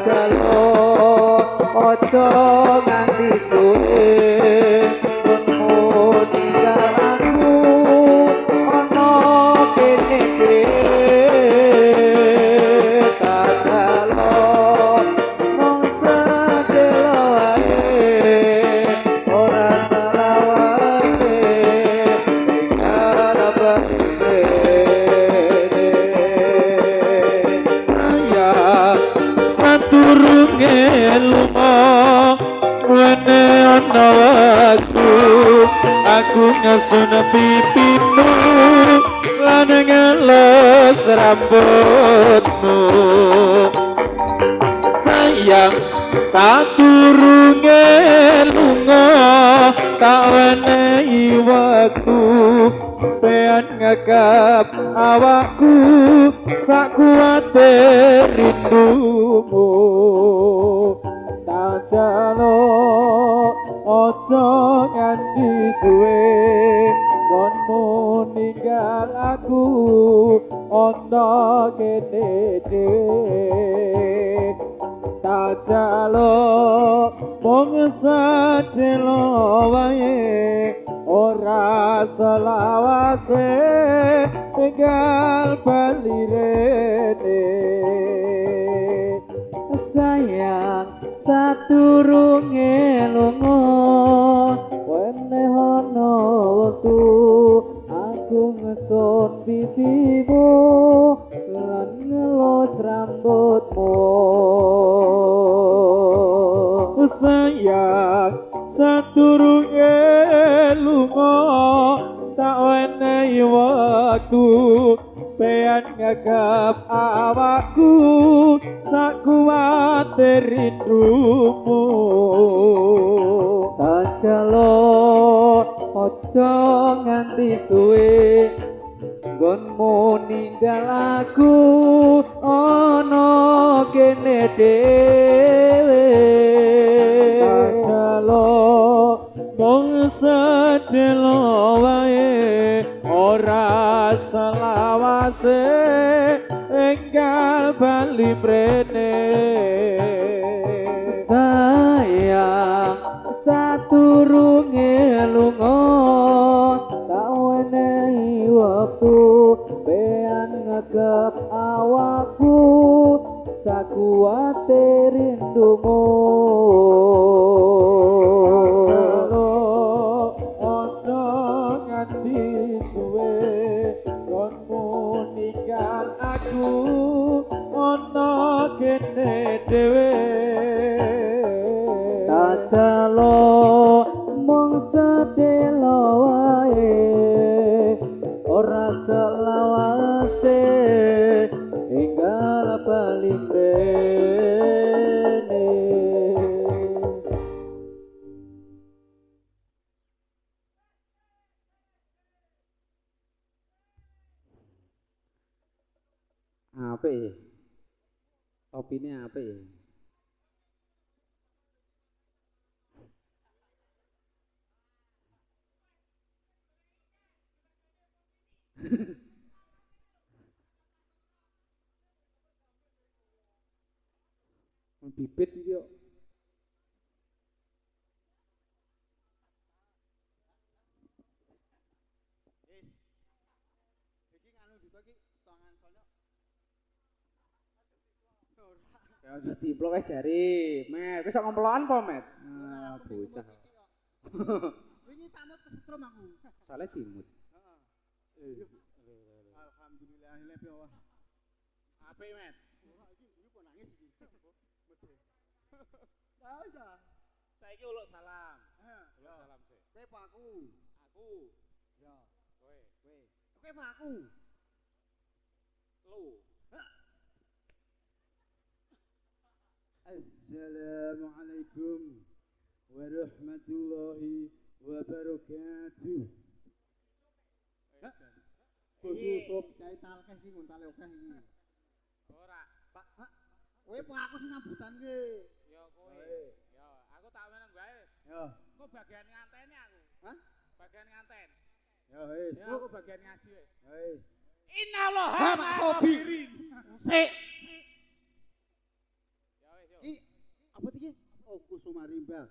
jalo ojo nganti suwe menmu tinggal aku ono kene tak jalo mong sedelo ae ora salawase tinggal berdiri saturunge lunga wene ana waktu aku ngesun pipimu lan ngelus rambutmu sayang saturunge lunga tak wenehi waktu pean ngekap awakku sak kuwate rindumu tak jalo ojo nganti suwe konmu ninggal aku ono kene dhewe tak jalo mong sedelo wae ora selawase tinggal bali rene sayang saturunge lunga wene ana wektu aku ngesun pipimu lan ngelus rambutmu sayang saturunge lunga tak wenehi waktu pean ngagap awakku sak kuwate rindumu tak jalo ojo nganti suwe nggonmu ninggal aku ono kene dhewe jalo mong sedelo wae ora selawase enggal bali mrene sayang saturunge lunga tak wenehi wektu pean ngegep awakku sakuwate rindumu ojo nganti suwe konmu ninggal aku ono kene dhewe tak jalo mong sedelo wae ora selawase enggal bali mrene apik opine apik bibit iki yo iki nganu dito iki tangan sono ya aja diplok jari met wis kok ngomplokan po met bocah wingi tamut kesetrum aku soalnya dimut alhamdulillah lepe wah apik met iki kok nangis iki Aja. Saiki uluk salam. Uluk salam sik. Kowe apa aku? Aku. Ya. Kowe. Kowe apa aku? Lu. Assalamualaikum warahmatullahi wabarakatuh. Khusus kait talkeh iki ngontale akeh iki. Ora, Pak. Kowe apa aku sing sambutan ki? Ya kowe. Ya, aku tak meneng bae. Ya. Engko bagian nganteni aku. Hah? Bagian nganten. Ya wis. Ya aku bagian ngaji wis. Ya wis. Innallaha ma'as sabirin. Sik. Ya wis yo. Iki apa iki? Oh, Kusuma Rimba.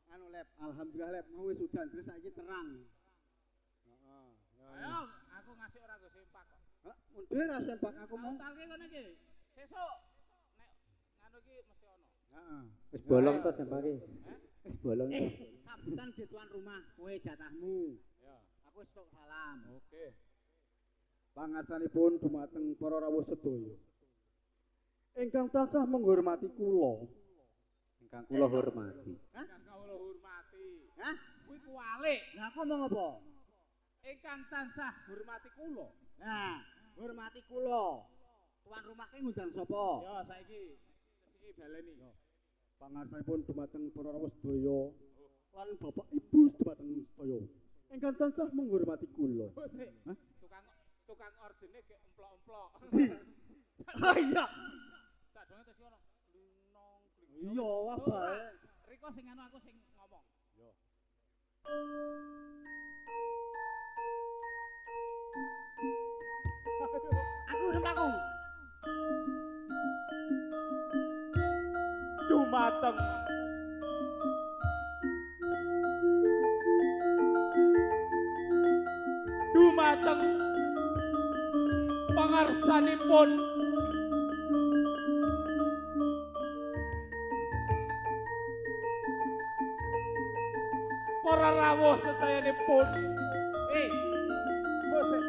Anu lep, alhamdulillah lep, mau wis udan terus saiki terang. Heeh. Ayo, aku ngasih ora go sempak kok. Hah, mundur ra sempak aku mau. Talke kene iki. Sesuk nek nganu iki mesti ono. Heeh. Wis bolong to sempake. Wis bolong to. Sambutan di tuan rumah, kowe jatahmu. Ya. Aku wis tok salam. Oke. Pangarsanipun dumateng para rawuh sedaya. Ingkang tansah menghormati kula. Ingkang kula hormati. Ingkang kawula hormati. Hah? Kuwi kuwalik. Lah aku ngomong apa? Ingkang tansah hormati kula. Nah, hormati kula. Tuan rumah ki ngundang sapa? Yo saiki iki baleni. Pangarsanipun dumateng para rawuh sedaya lan bapak ibu dumateng sedaya. Ingkang tansah menghormati kula. Oh, sik. Hah? Tukang orjene ge emplok-emplok. Ah iya. Sadonge terus ono linong kling. Iya, wah bae. Riko sing anu aku sing ngomong. Yo. Aku urip aku. Dumateng dumateng pangarsanipun para rawuh sedayanipun Bose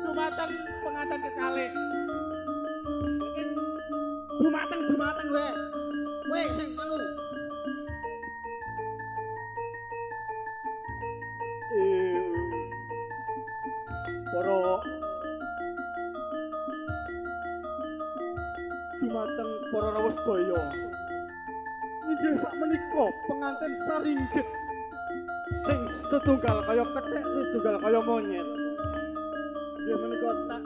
dumateng pengantin kekalih Dumateng kowe. Kowe sing anu. Para dumateng para rawuh sedaya. Inggih sakmenika pengantin saringgit sing setunggal kaya kethek, sing setunggal kaya monyet. Nggih menika tak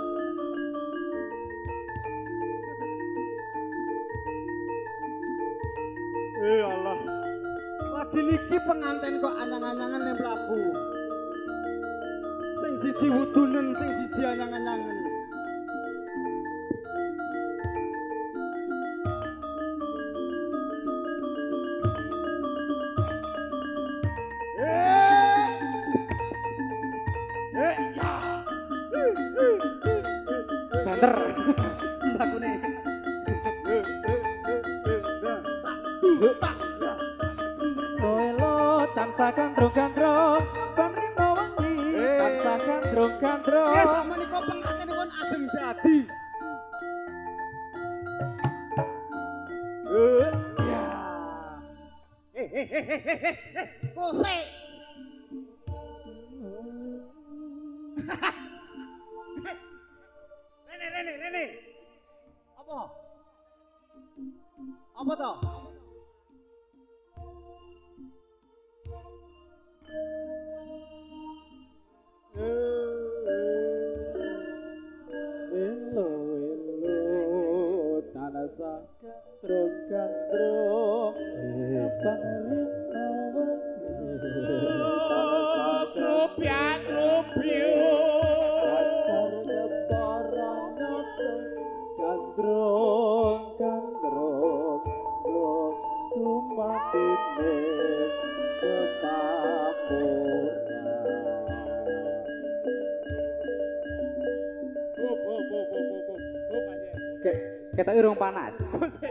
Allah. Lagi niki pengantin kok anyang-anyangan ning mlaku. Sing siji wudunen, sing siji anyang-anyangan. Ya. Banter. Lakune. Soelo tansah gandrung-gandrung pamrima wangi tansah gandrung-gandrung Ya sakmenika pengantinipun ajeng dadi. Ya. Kosek. Rene. Apa? Apa toh? Elo tansah gandrung-gandrung pamrima wangi dasar keparang gandrung-gandrung tumatine Ketok urung panas. Kose.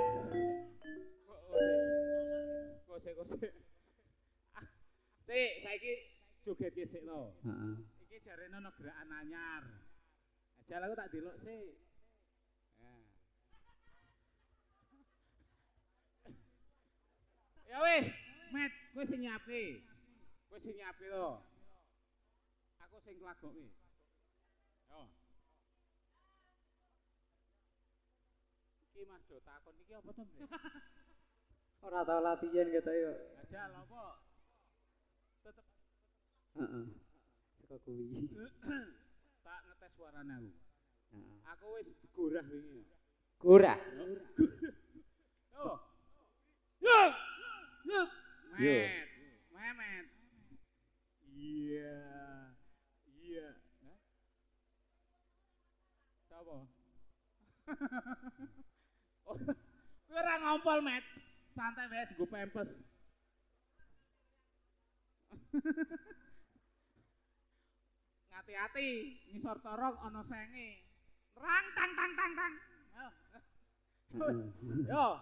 Sik, saiki joget ki sik to. Heeh. Iki jarene ana gerakan anyar. Ajal aku tak delok sik. Ya wis, Met, kowe sing nyiapke. Kowe sing nyiapke to. Aku sing nglagokke. Yo. Iki Mas do takon iki apa to, Mbak? Ora tau latihan ketok yo. Ajal apa? Tetep Heeh. Saka kuwi. tak ngetes suarane aku. Heeh. Aku wis digorah wingi. Gorah. Yo. Yo. Memet. Iya. Hah? apa? Kowe ora ngompol, Met. Santai wae nggo pempes. Ngati-ati, ngisor torong ana senge. Rang tang tang tang tang. Yo.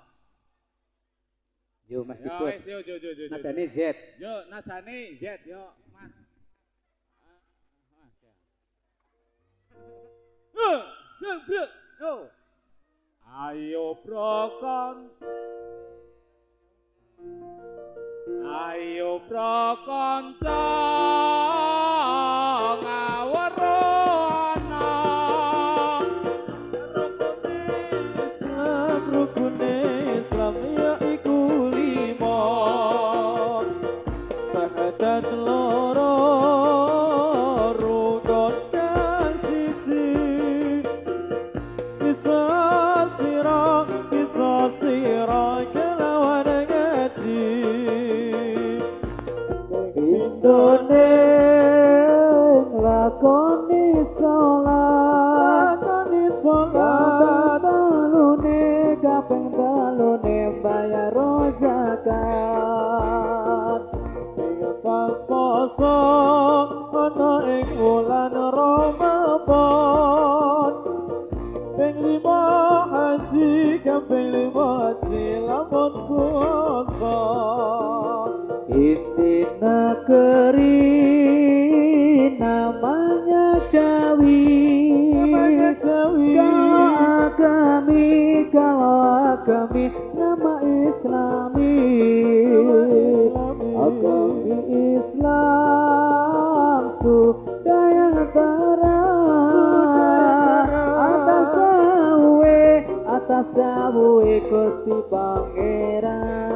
Yo Mas Yo Diput. wis yo. Nadane Z. Yo nadane Z yo, Mas. Mas ya. Yo. Ayo prokon. Ayo prokonco ngawerono Rukune Islam yaiku 5 Sahadat loro rukun kang siji Bisa sira kelawan ngaji Indone lakoni salat kaping telune bayar zakat ping poso ana ing wulan Ramadan ping 5 haji kaping 5 haji lamun kuasa Inti negeri namanya Jawi kalau agami nama Islami agami Islam sudaya terang atas dawuhe Gusti Pangeran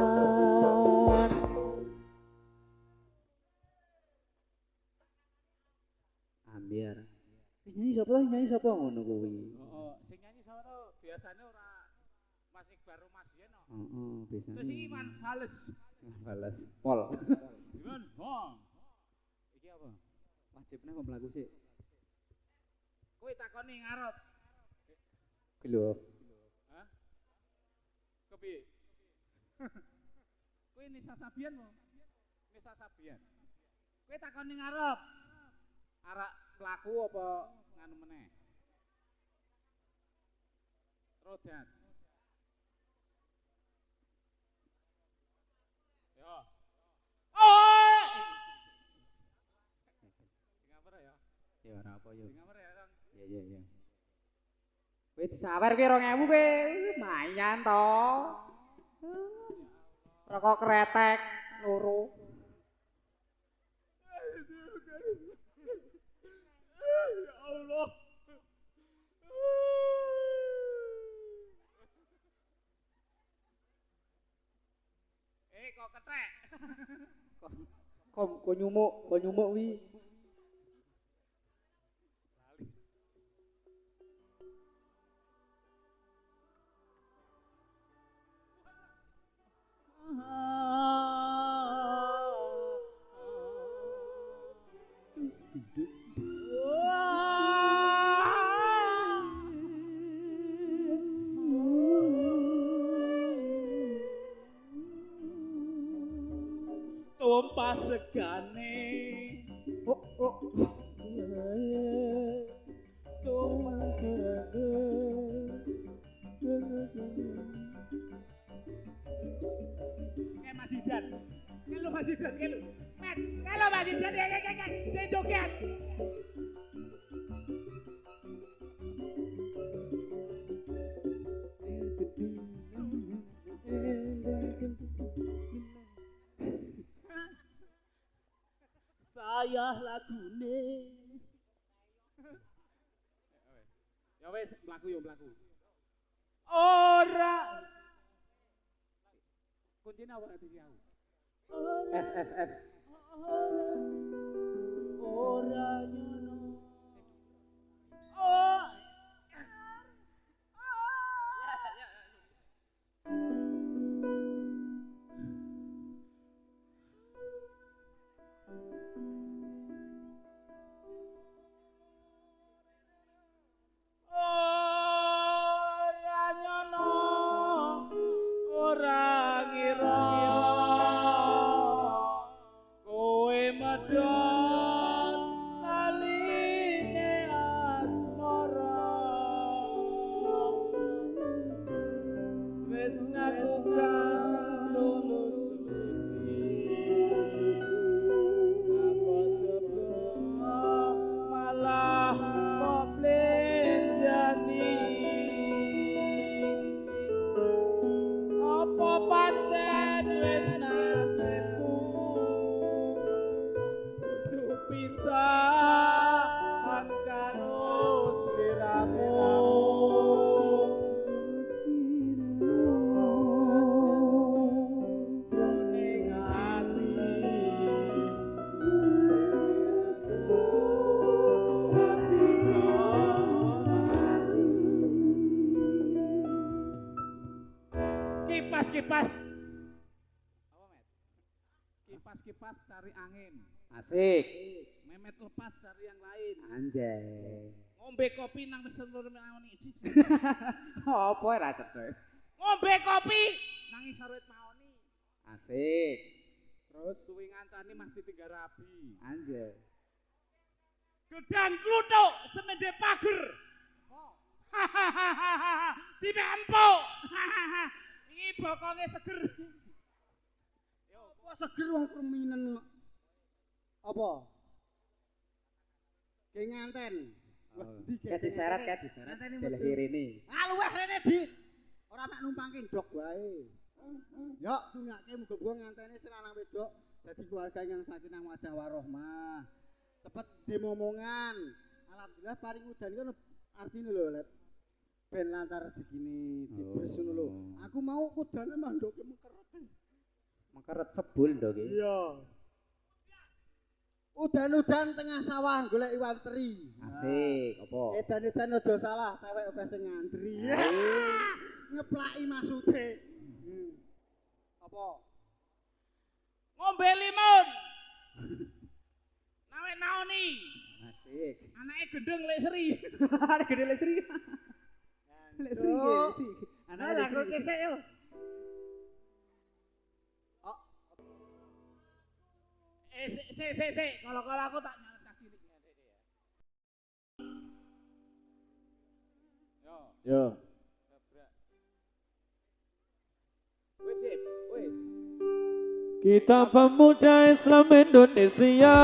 Ambiar. Nyanyi sapa ngono kuwi? Oh, sing nyanyi sono biasane ora Mas Iqbal Rumasien no. Heeh, biasane. Terus Iwan Fals. Balas. Pol. Iwan Fals. Iki apa? Wajibnya kok mlaku sih. Kowe takoni ngarep. Kuwi lho. Hah? Kepiye? Kowe Nisa Sabian mo? Nisa Sabian. Kowe takoni ngarep. Arak pelaku apa nganu meneh? Rodan. Yo. Oh! Ngapa ya? Ya ora apa yo. Ngapa ya, Kang? Iya. Kowe disawer ki 2000 kowe. Lumayan to. Rokok kretek loro. Ya Allah. Kok ketek? Kok nyumuk wi. Tumpah segane Oh. Tumpah segane Kayak Mas Zidan. Kayak lu Mas Zidan, kayak lu. Met, kayak lu Mas Zidan, kayak joget. Saya lagune Ya wes, mlaku. ora Kuncinya apa nanti jauh? F. ora nyono kipas. Apa, Met? Kipas cari angin. Asik. Memet lepas cari yang lain. Anjay. Ngombe kopi nang mesin loro maoni siji. Apa ora cedhek. Ngombe kopi nang sarwet maoni. Asik. Terus suwi ngancani mah ditinggal rabi. Anjay. Gedang kluthuk semende pager. Hahaha. Dipempuk. Iki bokonge seger. Yo, apa seger wong perminen kok. Apa? Ge nganten. Kayak diseret Delhi ini. Ah luweh rene, Dik. Ora mek numpangke ndok wae. Yo, tungake muga-muga ngantene sing lanang wedok dadi keluarga yang sakinah mawaddah warahmah. Cepet dimomongan. Alhamdulillah paring udan kan artine lho, Let. Ben lancar rezekine dibersen lho. Aku mau udane mandoke mekeret. Mekeret sebul ndok iki. Iya. Udan-udan tengah sawah golek iwak teri. Asik, apa? Edan-edan aja salah, cewek akeh sing ngantri. Ngeplaki maksude. Apa? Ngombe limun. Nawek naoni. Asik. Anake gendeng lek seri. Ada gede lesri. Lesri sih. Anak aku kesek yo. Se. Kalau aku tak nyetak cilik ngene ya. Yo. Wis. Kita pemuda Islam Indonesia,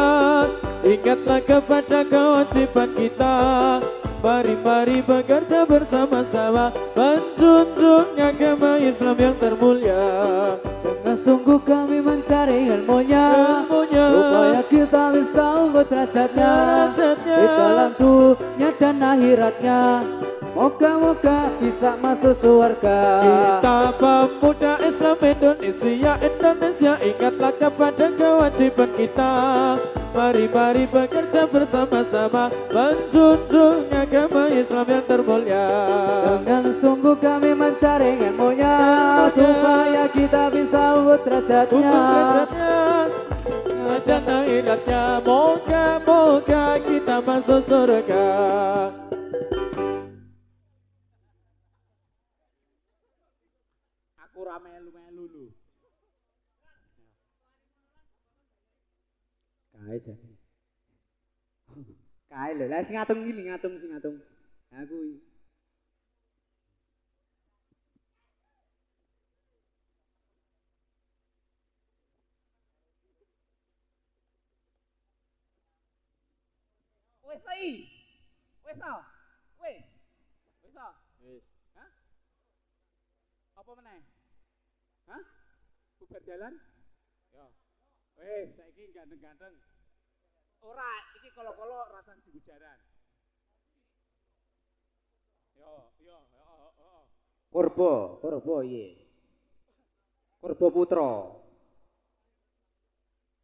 ingatlah kepada kewajiban kita. Mari bekerja bersama-sama, menjunjung agama Islam yang termulia. Dengan sungguh kami mencari ilmunya, supaya kita bisa unggul derajatnya di dalam dunia dan akhiratnya. Moga-moga bisa masuk surga. Kita pemuda Islam Indonesia, ingatlah kepada kewajiban kita. Mari bekerja bersama-sama, menjunjung agama Islam yang termulia. Dengan sungguh kami mencari ilmunya, supaya kita bisa unggul derajatnya dan akhiratnya. Moga-moga kita masuk surga. Aku ra melu-melu lho. Kae jane. Kae lho, lah sing ngatung iki ngatung. Aku iki. Wis ai. Wis ah. Wis ah. Wis. Hah? Apa meneh? Hah? Bubar jalan? Yo. Wis saiki ganteng-ganteng. Ora, iki kolo-kolo rasan dibujaran. Yo. Kurba iye. Kurba putra.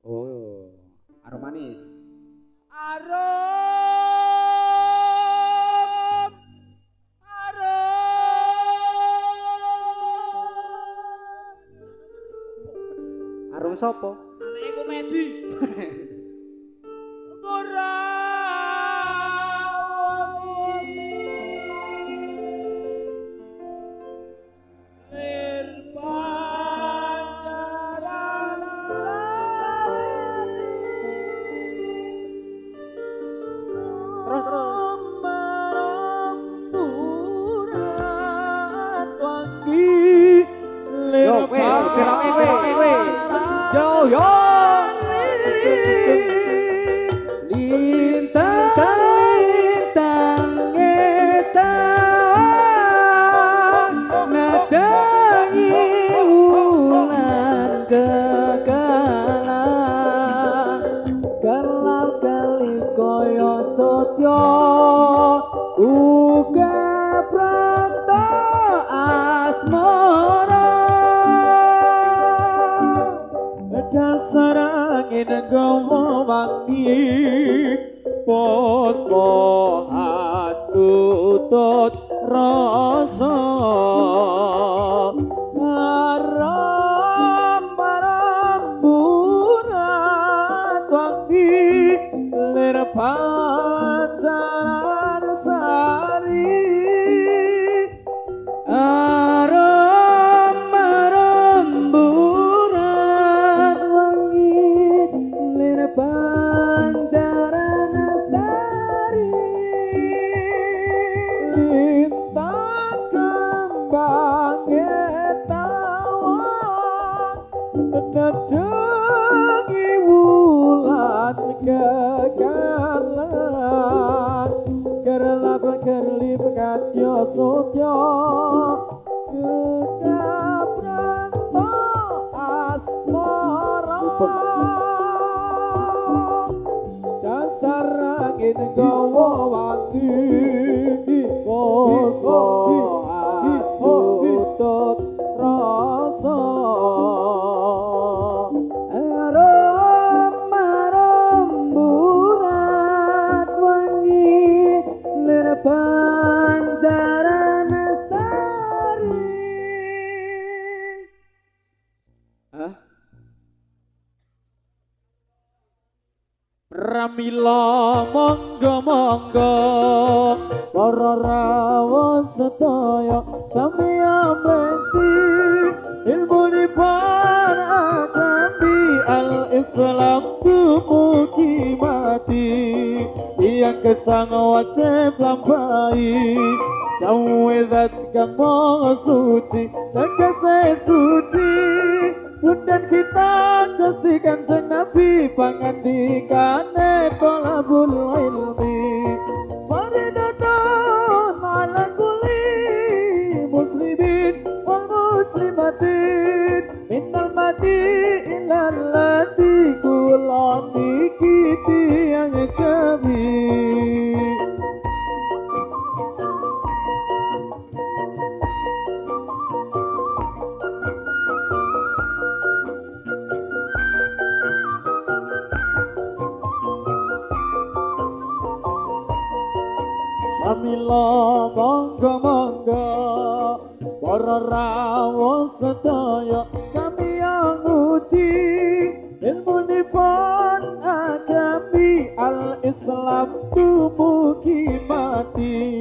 Oh, aroma manis. Arum sapa? Anake komedi. Yo lintang etawan nadangi wulan kekalan kelal kali koyo sotyo uga prata asmara Dasar angin gawa wangi, pospo hatutut rasa. lintang kembang tawang nedengi wulan kegalan kerlap kerlip katyo sotyo kekabranto asmara dasar angin gawa wangi utut rasa aroma rembulan wangi lir pancaran sari. Hah? Pramila monggo monggo para rawuh sedaya samya mesti ilmu dipun akambi al-islam tumugi mati yang kesang wajib lampai dawedat kamu suci tegese suci Budan kita kestikan Nabi pangandikane tolabul ilmi faridatun ala kulli muslimin wal muslimatin minal mati ilal lati kulati kiti yang jabi. Pramila monggo monggo para rawuh sedaya samya ngudi ilmunipun agami al-islam tumugi mati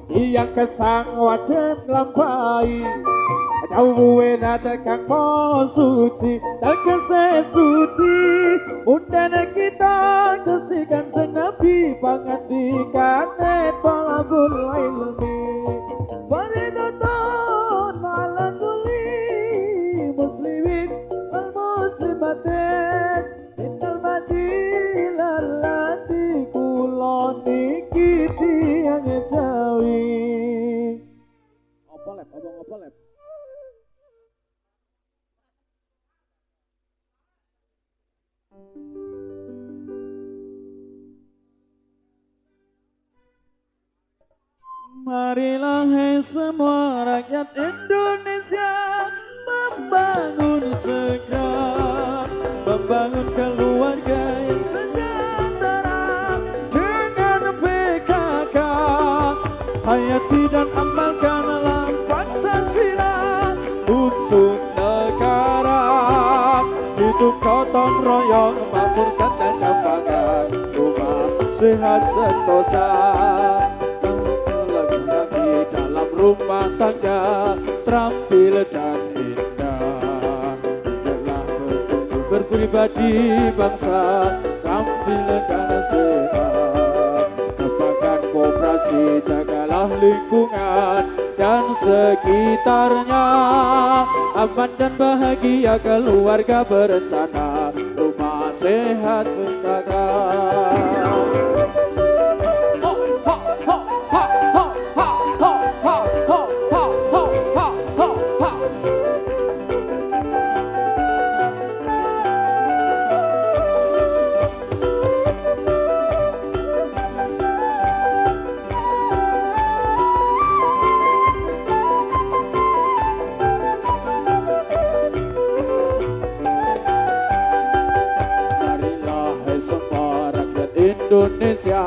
yang kesang wajib lampai dawuhe kang maha suci tegese suci undan kita Gusti Kanjeng Nabi pangandikane tolabul ilmi faridatun ala kulli muslimin wal muslimatin innal madilal lati kula niki tiyang jawi. Apa lep abang apa lep Marilah hai semua rakyat Indonesia membangun segera, membangun keluarga yang sejahtera dengan PKK. Hayati dan amalkanlah Pancasila untuk negara. Hidup gotong royong, makmur dan dambangan, rumah sehat sentosa. Dalam rumah tangga terampil dan indah, adalah bentuk berpribadi bangsa terampil dan sehat. Kembangkan koperasi, jagalah lingkungan dan sekitarnya, aman dan bahagia keluarga berencana, rumah sehat menjaga. Indonesia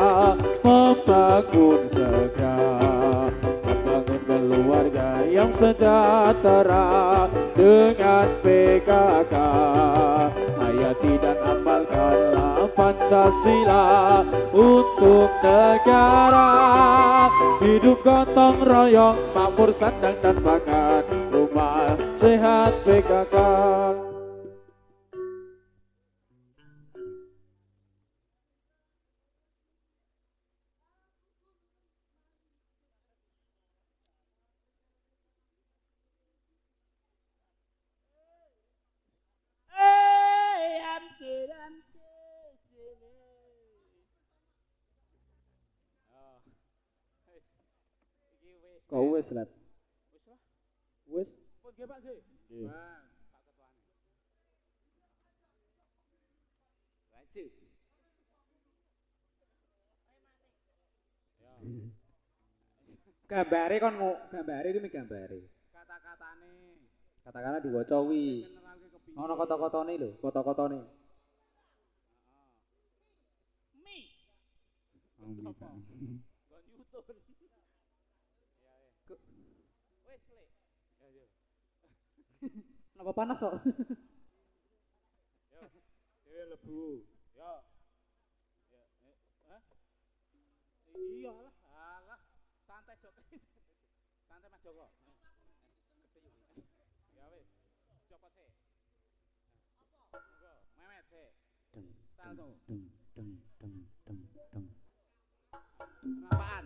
membangun segera, membangun keluarga yang sejahtera dengan PKK. Hayati dan amalkanlah Pancasila untuk negara. Hidup gotong royong, makmur sandang dan pangan, rumah sehat PKK. Kok wis lah. Wis lah. Wis. Pun nggih Pak nggih. Nggih. Bang, Pak Ketuane. Wajib. Ya. Gambare kon gambare iki gambare. Kata-katane. Katakanlah diwaca wi. Mineralke kepingin. Ono kata-katane lho, kata-katane. Mi. Oh, Sopo? bukan. Gon Newton. Ya wis. Wis le. Ya yo. Napa panas kok? Yo. Dhewe lebu. Yo. Ya. Hah? Iyalah, alah. Santai Joko. Santai Mas Joko. Ya wis. Copot sih. Apa? Memet sih. Salto. Apaan?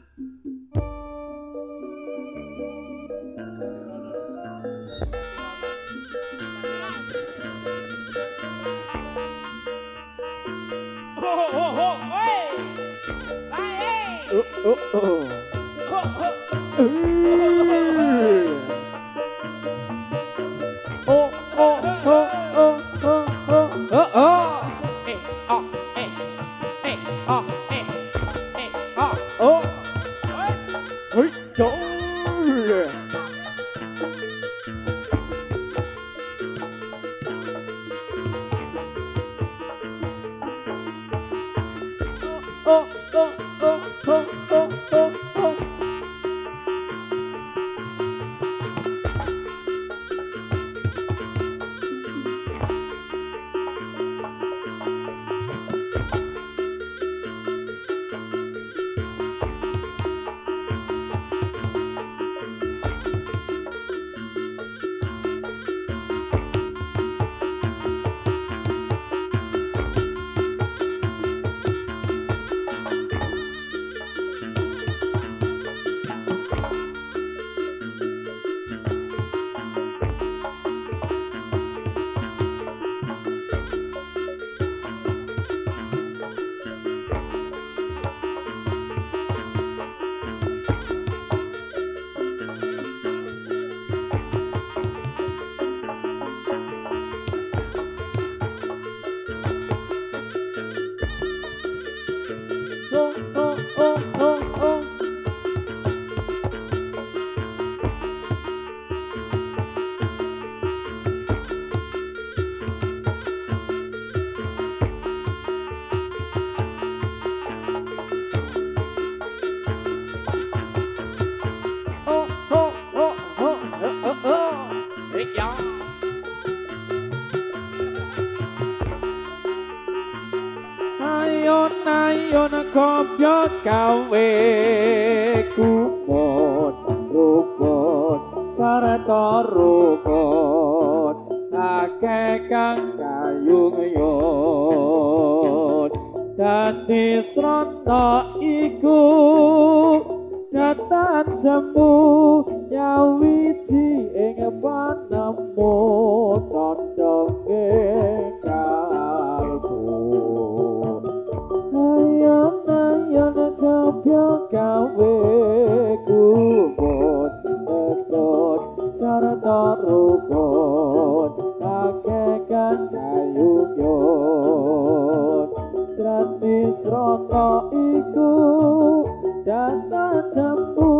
Ayon kopyo gawe kupon rukun sarta rukun akeh kang kayung dadi srana iku datan jemu nyawiji ing panemu condonge kalbu ayon kopyo gawe kubon tekot sarta rukun akeh kang kayung dadi srana iku datan jemu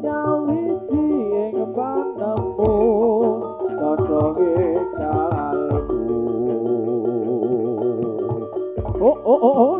nyawiji ing panemu condonge kalbu. Oh.